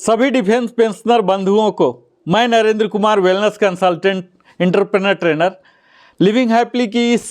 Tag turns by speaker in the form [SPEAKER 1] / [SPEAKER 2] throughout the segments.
[SPEAKER 1] सभी defence pensioner बंधुओं को मैं Narendra Kumar wellness consultant entrepreneur trainer living happily की इस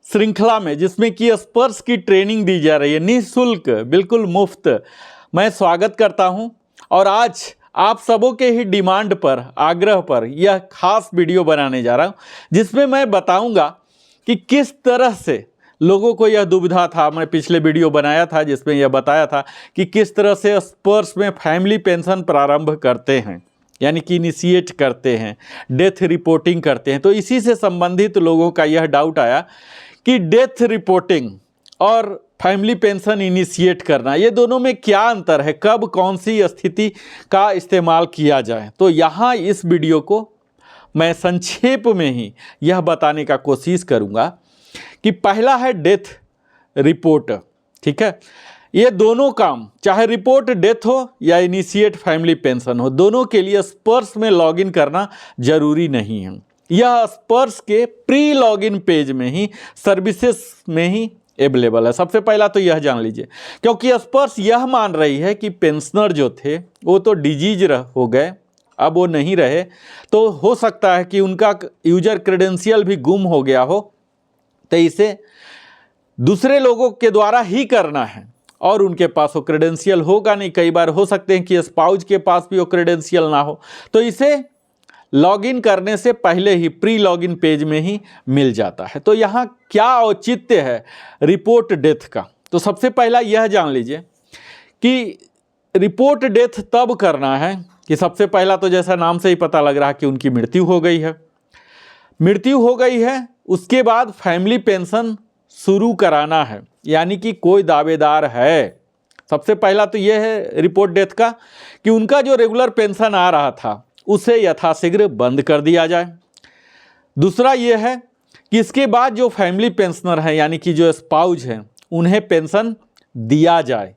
[SPEAKER 1] श्रृंखला में जिसमें कि स्पर्श की ट्रेनिंग दी जा रही है निःशुल्क बिल्कुल मुफ्त, मैं स्वागत करता हूं। और आज आप सबों के ही डिमांड पर आग्रह पर यह खास वीडियो बनाने जा रहा हूं जिसमें मैं बताऊंगा कि किस तरह से लोगों को यह दुविधा था। मैं पिछले वीडियो बनाया था जिसमें यह बताया था कि किस तरह से स्पर्श में फैमिली पेंशन प्रारंभ करते हैं, यानी कि इनिशिएट करते हैं, डेथ रिपोर्टिंग करते हैं। तो इसी से संबंधित लोगों का यह डाउट आया कि डेथ रिपोर्टिंग और फैमिली पेंशन इनिशिएट करना, ये दोनों में क्या अंतर है, कब कौन सी स्थिति का इस्तेमाल किया जाए। तो यहाँ इस वीडियो को मैं संक्षेप में ही यह बताने का कोशिश करूँगा कि पहला है डेथ रिपोर्ट, ठीक है। ये दोनों काम, चाहे रिपोर्ट डेथ हो या इनिशिएट फैमिली पेंशन हो, दोनों के लिए स्पर्श में लॉगिन करना जरूरी नहीं है। यह स्पर्श के प्री लॉगिन पेज में ही, सर्विसेज में ही अवेलेबल है। सबसे पहला तो यह जान लीजिए, क्योंकि स्पर्श यह मान रही है कि पेंशनर जो थे वो तो डिजीज हो गए, अब वो नहीं रहे, तो हो सकता है कि उनका यूजर क्रेडेंशियल भी गुम हो गया हो, तो इसे दूसरे लोगों के द्वारा ही करना है और उनके पास वो क्रेडेंशियल होगा नहीं। कई बार हो सकते हैं कि स्पाउस के पास भी वो क्रेडेंशियल ना हो, तो इसे लॉगिन करने से पहले ही प्री लॉगिन पेज में ही मिल जाता है। तो यहाँ क्या औचित्य है रिपोर्ट डेथ का, तो सबसे पहला यह जान लीजिए कि रिपोर्ट डेथ तब करना है कि सबसे पहला तो जैसा नाम से ही पता लग रहा है कि उनकी मृत्यु हो गई है। मृत्यु हो गई है, उसके बाद फैमिली पेंशन शुरू कराना है, यानी कि कोई दावेदार है। सबसे पहला तो यह है रिपोर्ट डेथ का कि उनका जो रेगुलर पेंशन आ रहा था उसे यथाशीघ्र बंद कर दिया जाए। दूसरा यह है कि इसके बाद जो फैमिली पेंशनर हैं, यानी कि जो स्पाउस हैं, उन्हें पेंशन दिया जाए।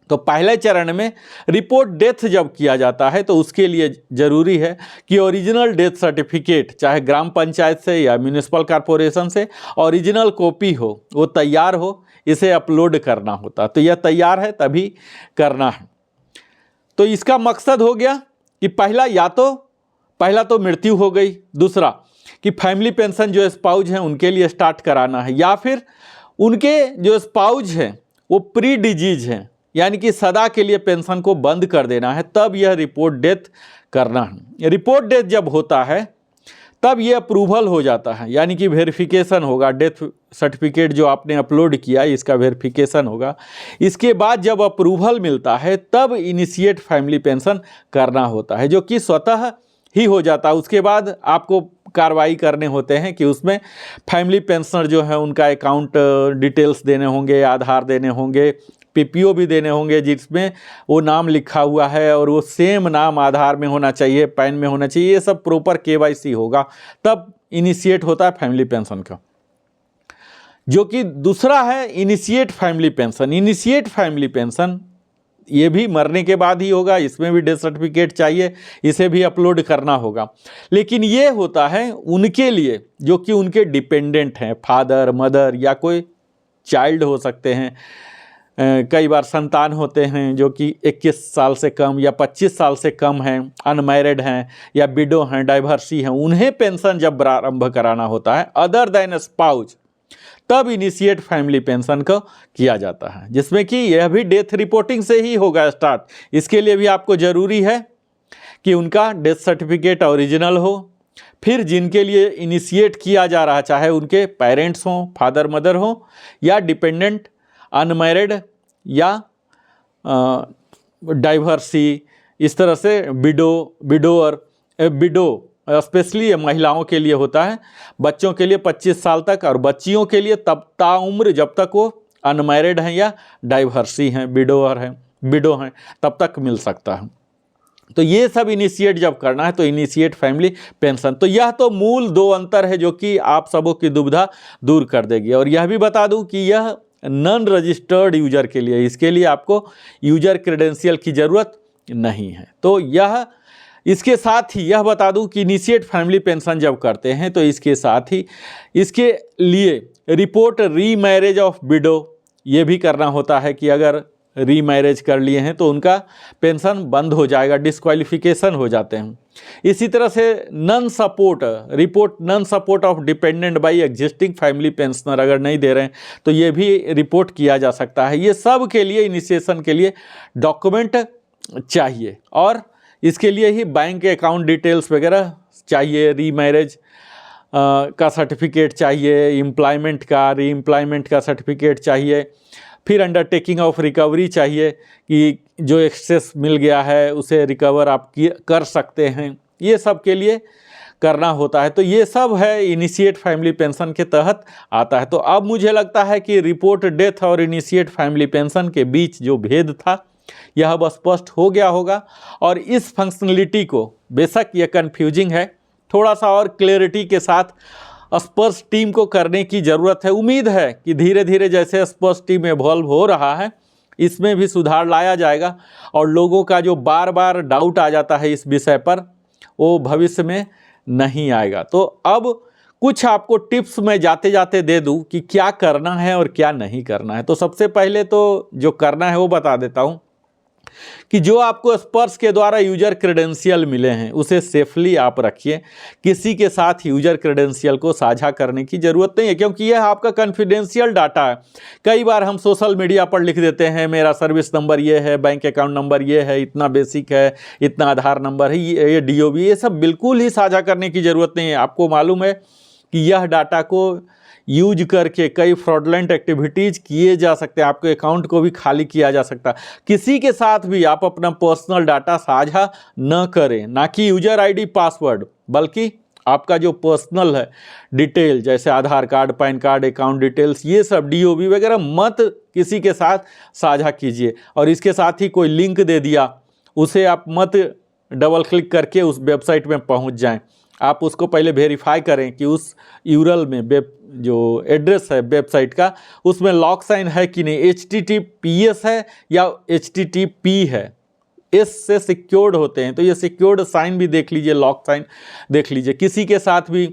[SPEAKER 1] तो पहले चरण में रिपोर्ट डेथ जब किया जाता है तो उसके लिए ज़रूरी है कि ओरिजिनल डेथ सर्टिफिकेट, चाहे ग्राम पंचायत से या म्यूनिसिपल कॉरपोरेशन से ओरिजिनल कॉपी हो, वो तैयार हो, इसे अपलोड करना होता। तो यह तैयार है तभी करना है। तो इसका मकसद हो गया कि पहला तो मृत्यु हो गई, दूसरा कि फैमिली पेंशन जो स्पाउस हैं उनके लिए स्टार्ट कराना है, या फिर उनके जो स्पाउस हैं वो प्री डिजीज हैं, यानी कि सदा के लिए पेंशन को बंद कर देना है, तब यह रिपोर्ट डेथ करना है। रिपोर्ट डेथ जब होता है तब यह अप्रूवल हो जाता है, यानी कि वेरिफिकेशन होगा। डेथ सर्टिफिकेट जो आपने अपलोड किया इसका वेरिफिकेशन होगा। इसके बाद जब अप्रूवल मिलता है तब इनिशिएट फैमिली पेंशन करना होता है, जो कि स्वतः ही हो जाता है। उसके बाद आपको कार्रवाई करने होते हैं कि उसमें फैमिली पेंशनर जो है उनका अकाउंट डिटेल्स देने होंगे, आधार देने होंगे, पीपीओ भी देने होंगे जिसमें वो नाम लिखा हुआ है और वो सेम नाम आधार में होना चाहिए, पैन में होना चाहिए। ये सब प्रॉपर केवाईसी होगा, तब इनिशिएट होता है फैमिली पेंशन का। जो कि दूसरा है initiate family pension. Initiate family pension ये भी मरने के बाद ही होगा, इसमें भी डेथ सर्टिफिकेट चाहिए, इसे भी अपलोड करना होगा। लेकिन ये होता है उनके लिए जो कि उनके डिपेंडेंट हैं, फादर, मदर या कोई चाइल्ड हो सकते हैं। कई बार संतान होते हैं जो कि 21 साल से कम या 25 साल से कम हैं, अनमैरिड हैं या विडो हैं, डाइवर्सी हैं, उन्हें पेंशन जब प्रारंभ कराना होता है अदर देन स्पाउस, तब इनिशिएट फैमिली पेंशन को किया जाता है, जिसमें कि यह भी डेथ रिपोर्टिंग से ही होगा स्टार्ट। इसके लिए भी आपको ज़रूरी है कि उनका डेथ सर्टिफिकेट ओरिजिनल हो। फिर जिनके लिए इनिशिएट किया जा रहा, चाहे उनके पेरेंट्स हों, फादर मदर हों, या डिपेंडेंट, अनमैरिड या डाइवर्सी, इस तरह से विडो स्पेशली महिलाओं के लिए होता है, बच्चों के लिए 25 साल तक, और बच्चियों के लिए तब ताउम्र जब तक वो अनमैरिड हैं या डाइवर्सी हैं, विडो हैं, तब तक मिल सकता है। तो ये सब इनिशिएट जब करना है तो इनिशिएट फैमिली पेंशन। तो यह तो मूल दो अंतर है जो कि आप सबों की दुविधा दूर कर देगी। और यह भी बता दूं कि यह नॉन रजिस्टर्ड यूजर के लिए, इसके लिए आपको यूजर क्रेडेंशियल की ज़रूरत नहीं है। तो यह इसके साथ ही यह बता दूं कि इनिशिएट फैमिली पेंशन जब करते हैं तो इसके साथ ही इसके लिए रिपोर्ट री मैरिज ऑफ विडो ये भी करना होता है कि अगर रीमैरिज कर लिए हैं तो उनका पेंशन बंद हो जाएगा, डिस्क्वालिफिकेशन हो जाते हैं। इसी तरह से non support of dependent by existing family pensioner अगर नहीं दे रहे हैं तो ये भी रिपोर्ट किया जा सकता है। ये सब के लिए इनिशिएशन के लिए डॉक्यूमेंट चाहिए और इसके लिए ही बैंक अकाउंट डिटेल्स वगैरह चाहिए, रीमैरिज का सर्टिफिकेट चाहिए, रीएम्प्लॉयमेंट का सर्टिफिकेट चाहिए, फिर अंडरटेकिंग ऑफ रिकवरी चाहिए कि जो एक्सेस मिल गया है उसे रिकवर आप कर सकते हैं, ये सब के लिए करना होता है। तो ये सब है इनिशिएट फैमिली पेंशन के तहत आता है। तो अब मुझे लगता है कि रिपोर्ट डेथ और इनिशिएट फैमिली पेंशन के बीच जो भेद था यह अब स्पष्ट हो गया होगा और इस फंक्शनलिटी को, बेशक यह कन्फ्यूजिंग है, थोड़ा सा और क्लैरिटी के साथ स्पर्श टीम को करने की ज़रूरत है। उम्मीद है कि धीरे धीरे जैसे स्पर्श टीम इवॉल्व हो रहा है इसमें भी सुधार लाया जाएगा और लोगों का जो बार बार डाउट आ जाता है इस विषय पर वो भविष्य में नहीं आएगा। तो अब कुछ आपको टिप्स मैं जाते जाते दे दूं कि क्या करना है और क्या नहीं करना है। तो सबसे पहले तो जो करना है वो बता देता हूं कि जो आपको स्पर्श के द्वारा यूजर क्रेडेंशियल मिले हैं उसे सेफली आप रखिए। किसी के साथ यूजर क्रेडेंशियल को साझा करने की ज़रूरत नहीं है क्योंकि यह आपका कॉन्फिडेंशियल डाटा है। कई बार हम सोशल मीडिया पर लिख देते हैं मेरा सर्विस नंबर ये है, बैंक अकाउंट नंबर ये है, इतना बेसिक है, इतना आधार नंबर है, ये DOB, ये सब बिल्कुल ही साझा करने की ज़रूरत नहीं है। आपको मालूम है कि यह डाटा को यूज करके कई फ्रॉडलेंट एक्टिविटीज़ किए जा सकते हैं, आपके अकाउंट को भी खाली किया जा सकता है। किसी के साथ भी आप अपना पर्सनल डाटा साझा न करें, ना कि यूजर ID पासवर्ड, बल्कि आपका जो पर्सनल है डिटेल जैसे Aadhaar card, PAN card, account details, ये सब DOB वगैरह मत किसी के साथ साझा कीजिए। और इसके साथ ही कोई लिंक दे दिया उसे आप मत डबल क्लिक करके उस वेबसाइट में पहुंच जाएं। आप उसको पहले वेरीफाई करें कि उस यूरल में जो एड्रेस है वेबसाइट का उसमें लॉक साइन है कि नहीं, HTTPS है या HTTP है, S से सिक्योर्ड होते हैं तो ये सिक्योर्ड साइन भी देख लीजिए, लॉक साइन देख लीजिए। किसी के साथ भी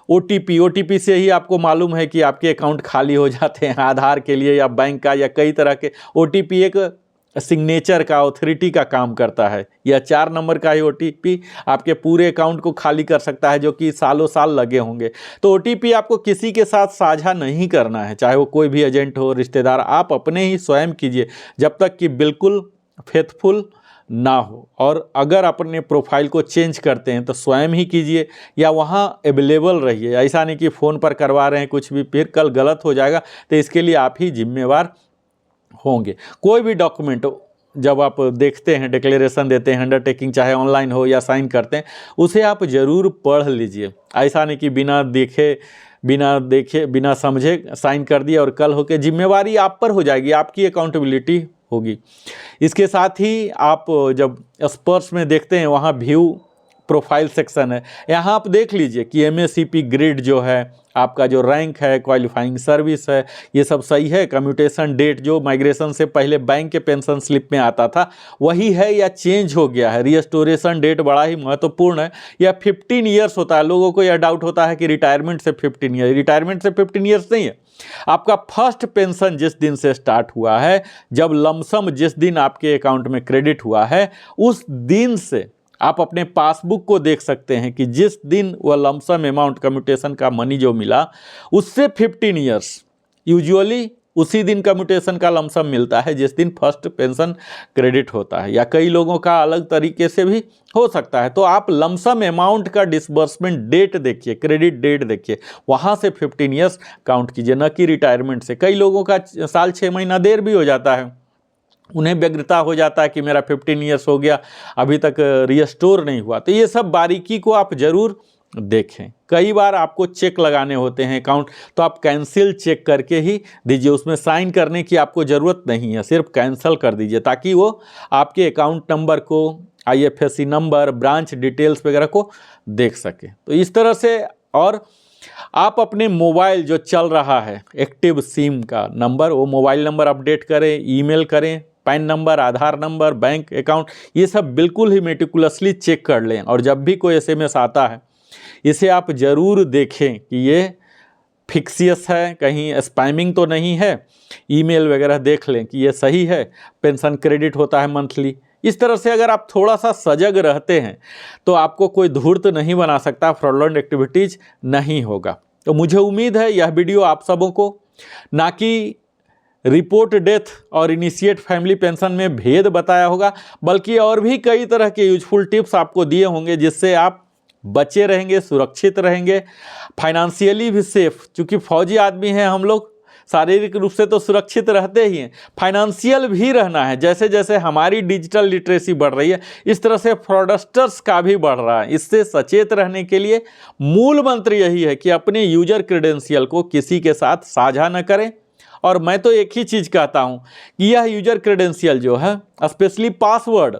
[SPEAKER 1] OTP से ही आपको मालूम है कि आपके अकाउंट खाली हो जाते हैं, आधार के लिए या बैंक का या कई तरह के। OTP एक सिग्नेचर का, ऑथोरिटी का काम करता है। यह 4 नंबर का ही OTP आपके पूरे अकाउंट को खाली कर सकता है जो कि सालों साल लगे होंगे। तो OTP आपको किसी के साथ साझा नहीं करना है, चाहे वो कोई भी एजेंट हो, रिश्तेदार, आप अपने ही स्वयं कीजिए जब तक कि बिल्कुल फेथफुल ना हो। और अगर अपने प्रोफाइल को चेंज करते हैं तो स्वयं ही कीजिए या वहाँ अवेलेबल रहिए। ऐसा नहीं कि फ़ोन पर करवा रहे हैं कुछ भी, फिर कल गलत हो जाएगा तो इसके लिए आप ही जिम्मेवार होंगे। कोई भी डॉक्यूमेंट जब आप देखते हैं, डिक्लेरेशन देते हैं, अंडरटेकिंग चाहे ऑनलाइन हो या साइन करते हैं, उसे आप ज़रूर पढ़ लीजिए। ऐसा नहीं कि बिना देखे बिना समझे साइन कर दिया और कल होके जिम्मेवारी आप पर हो जाएगी, आपकी अकाउंटेबिलिटी होगी। इसके साथ ही आप जब स्पर्श में देखते हैं वहाँ व्यू प्रोफाइल सेक्शन है, यहाँ आप देख लीजिए कि MACP ग्रेड जो है, आपका जो रैंक है, क्वालिफाइंग सर्विस है, ये सब सही है। कम्यूटेशन डेट जो माइग्रेशन से पहले बैंक के पेंशन स्लिप में आता था वही है या चेंज हो गया है। रिस्टोरेशन डेट बड़ा ही महत्वपूर्ण है, यह 15 ईयर्स होता है। लोगों को यह डाउट होता है कि रिटायरमेंट से 15 ईयर, रिटायरमेंट से 15 ईयर्स नहीं है। आपका फर्स्ट पेंशन जिस दिन से स्टार्ट हुआ है, जब लमसम जिस दिन आपके अकाउंट में क्रेडिट हुआ है, उस दिन से आप अपने पासबुक को देख सकते हैं कि जिस दिन वह लमसम अमाउंट कम्यूटेशन का मनी जो मिला उससे 15 ईयर्स, यूजुअली उसी दिन कम्यूटेशन का लमसम मिलता है जिस दिन फर्स्ट पेंशन क्रेडिट होता है, या कई लोगों का अलग तरीके से भी हो सकता है। तो आप लमसम अमाउंट का डिसबर्समेंट डेट देखिए, क्रेडिट डेट देखिए, वहाँ से 15 ईयर्स काउंट कीजिए, न कि रिटायरमेंट से। कई लोगों का साल 6 महीना देर भी हो जाता है, उन्हें व्यग्रता हो जाता है कि मेरा 15 ईयर्स हो गया अभी तक रिस्टोर नहीं हुआ। तो ये सब बारीकी को आप ज़रूर देखें। कई बार आपको चेक लगाने होते हैं अकाउंट, तो आप कैंसिल चेक करके ही दीजिए, उसमें साइन करने की आपको ज़रूरत नहीं है, सिर्फ कैंसिल कर दीजिए ताकि वो आपके अकाउंट नंबर को, IFSC नंबर, ब्रांच डिटेल्स वगैरह को देख सके। तो इस तरह से, और आप अपने मोबाइल जो चल रहा है एक्टिव सिम का नंबर, वो मोबाइल नंबर अपडेट करें, ईमेल करें, पैन नंबर, आधार नंबर, बैंक अकाउंट, ये सब बिल्कुल ही मेटिकुलसली चेक कर लें। और जब भी कोई SMS आता है इसे आप ज़रूर देखें कि ये फिक्सियस है, कहीं स्पैमिंग तो नहीं है, ईमेल वगैरह देख लें कि ये सही है, पेंशन क्रेडिट होता है मंथली। इस तरह से अगर आप थोड़ा सा सजग रहते हैं तो आपको कोई धूर्त नहीं बना सकता, फ्रॉडलेंट एक्टिविटीज़ नहीं होगा। तो मुझे उम्मीद है यह वीडियो आप सबों को ना कि रिपोर्ट डेथ और इनिशिएट फैमिली पेंशन में भेद बताया होगा, बल्कि और भी कई तरह के यूजफुल टिप्स आपको दिए होंगे जिससे आप बचे रहेंगे, सुरक्षित रहेंगे, फाइनेंशियली भी सेफ। चूँकि फौजी आदमी हैं हम लोग, शारीरिक रूप से तो सुरक्षित रहते ही हैं, फाइनेंशियल भी रहना है। जैसे जैसे हमारी डिजिटल लिटरेसी बढ़ रही है इस तरह से फ्रॉडस्टर्स का भी बढ़ रहा है। इससे सचेत रहने के लिए मूल मंत्र यही है कि अपने यूजर क्रेडेंशियल को किसी के साथ साझा न करें। और मैं तो एक ही चीज़ कहता हूँ कि यह यूजर क्रेडेंशियल जो है, स्पेशली पासवर्ड,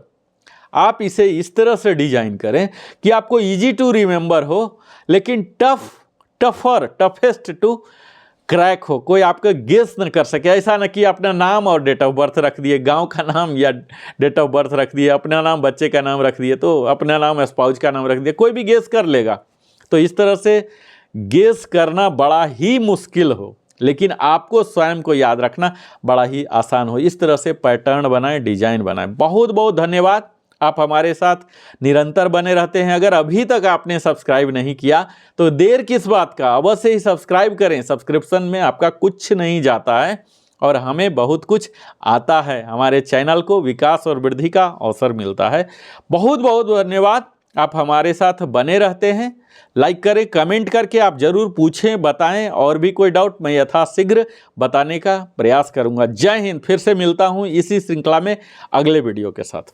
[SPEAKER 1] आप इसे इस तरह से डिजाइन करें कि आपको इजी टू रिमेंबर हो, लेकिन टफेस्ट टू क्रैक हो, कोई आपका गेस न कर सके। ऐसा न कि अपना नाम और डेट ऑफ बर्थ रख दिए, गांव का नाम या डेट ऑफ बर्थ रख दिए, अपना नाम बच्चे का नाम रख दिए, तो अपना नाम स्पाउस का नाम रख दिया, कोई भी गेस कर लेगा। तो इस तरह से गेस करना बड़ा ही मुश्किल हो, लेकिन आपको स्वयं को याद रखना बड़ा ही आसान हो। इस तरह से पैटर्न बनाएं, डिजाइन बनाएं। बहुत बहुत धन्यवाद, आप हमारे साथ निरंतर बने रहते हैं। अगर अभी तक आपने सब्सक्राइब नहीं किया तो देर किस बात का, अवश्य ही सब्सक्राइब करें। सब्सक्रिप्शन में आपका कुछ नहीं जाता है और हमें बहुत कुछ आता है। हमारे चैनल को विकास और वृद्धि का अवसर मिलता है। बहुत बहुत धन्यवाद, आप हमारे साथ बने रहते हैं। लाइक करें, कमेंट करके आप जरूर पूछें, बताएं, और भी कोई डाउट मैं यथाशीघ्र बताने का प्रयास करूंगा। जय हिंद। फिर से मिलता हूं इसी श्रृंखला में अगले वीडियो के साथ।